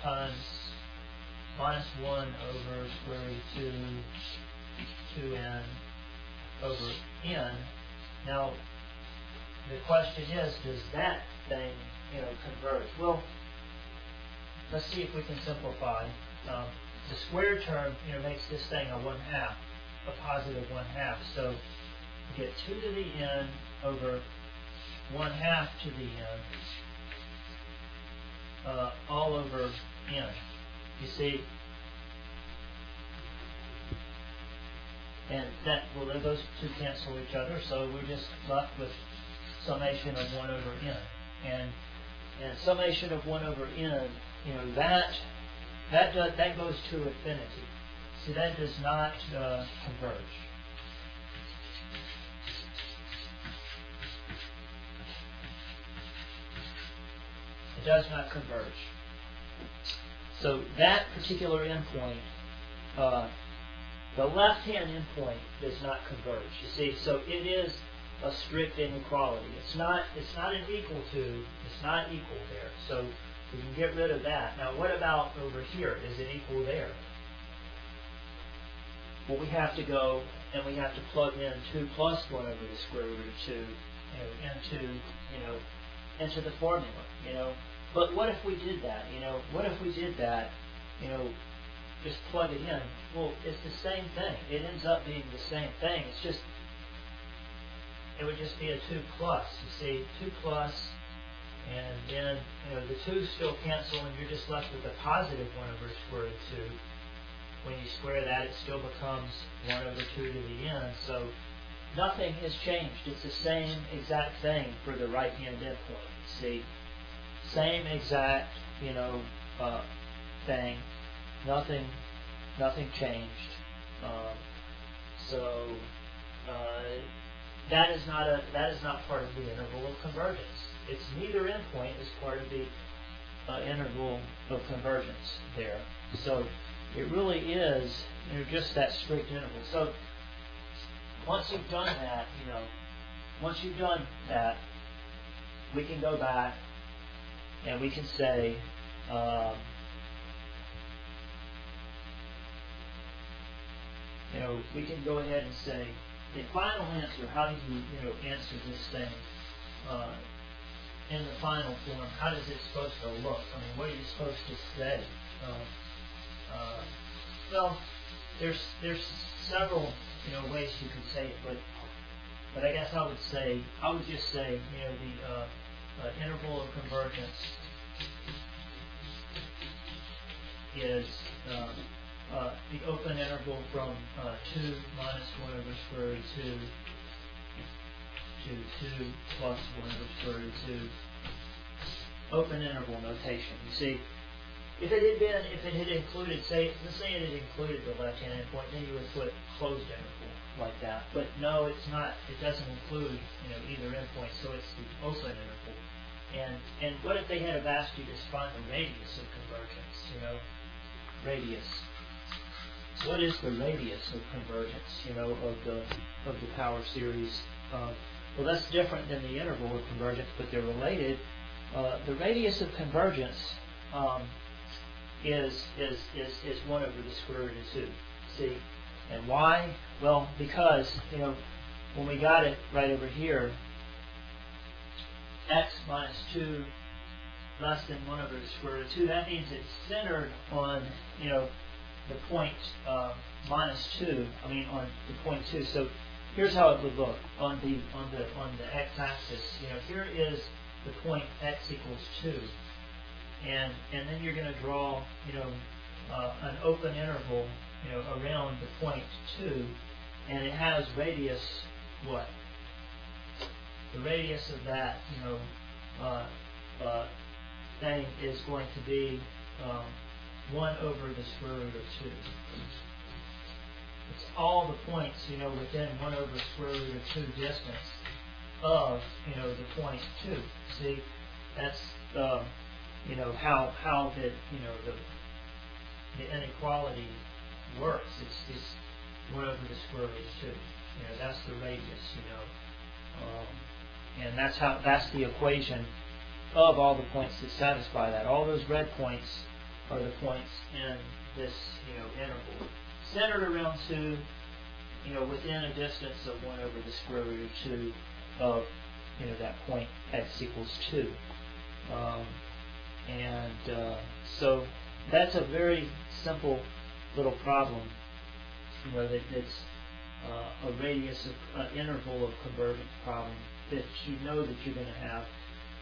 times minus 1 over square root of 2n over n. Now, the question is, does that thing, converge? Well, let's see if we can simplify. The square term, makes this thing a 1/2, a positive 1/2. So you get 2 to the n over 1/2 to the n, all over n. You see, and those two cancel each other, so we're just left with summation of 1 over n. And summation of 1 over n, that goes to infinity. See, that does not converge. It does not converge. So that particular endpoint, the left-hand endpoint does not converge. You see, so it is a strict inequality. It's not an equal to. It's not equal there. So we can get rid of that. Now, what about over here? Is it equal there? Well, we have to go and we have to plug in 2 plus 1 over the square root of 2, into the formula, But what if we did that? What if we did that? Just plug it in. Well, it's the same thing. It ends up being the same thing. It's just, it would just be a 2 plus. You see, 2 plus, and then the 2's still cancel, and you're just left with a positive 1 over square root of 2. When you square that, it still becomes 1 over 2 to the n. So nothing has changed. It's the same exact thing for the right-hand endpoint. See, same exact thing. Nothing changed. That is not part of the interval of convergence. It's neither endpoint is part of the interval of convergence there. So it really is just that strict interval. So once you've done that, we can go back and we can say we can go ahead and say the final answer. How do you answer this thing in the final form? How is it supposed to look? I mean, what are you supposed to say? Well, there's several ways you can say it, but I guess I would just say the interval of convergence is the open interval from 2 minus 1 over square root of 2 to 2 plus 1 over square root of 2. Open interval notation. You see, if it had included, let's say it had included the left-hand endpoint, then you would put closed interval like that. But no, it's not. It doesn't include either endpoint, so it's the open interval. And what if they had asked you to find the radius of convergence? Radius. What is the radius of convergence? Of the power series? Well, that's different than the interval of convergence, but they're related. The radius of convergence is 1 over the square root of 2. See, and why? Well, because when we got it right over here, x minus 2 less than 1 over the square root of 2. That means it's centered on the point minus 2. I mean on the point 2. So here's how it would look on the x-axis. Here is the point x equals 2. And then you're going to draw, an open interval, around the point 2, and it has radius what? The radius of that, thing is going to be 1 over the square root of 2. It's all the points, within 1 over square root of 2 distance of, the point 2. See, that's how the inequality works. It's 1 over the square root of 2. That's the radius. And that's the equation of all the points that satisfy that. All those red points are the points in this interval, centered around 2, within a distance of 1 over the square root of 2 of that point x equals 2. So that's a very simple little problem, that it's a radius of interval of convergence problem that that you're going to have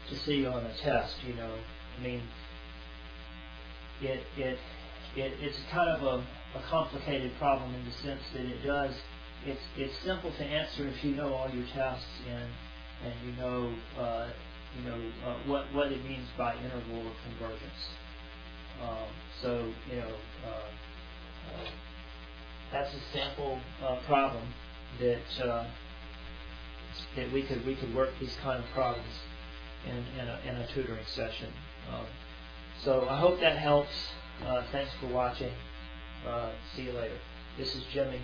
to see on a test. I mean, it's kind of a complicated problem in the sense that it's simple to answer if you know all your tests and you know what it means by interval of convergence. That's a sample problem that we could work these kind of problems in a tutoring session. So I hope that helps. Thanks for watching. See you later. This is Jimmy.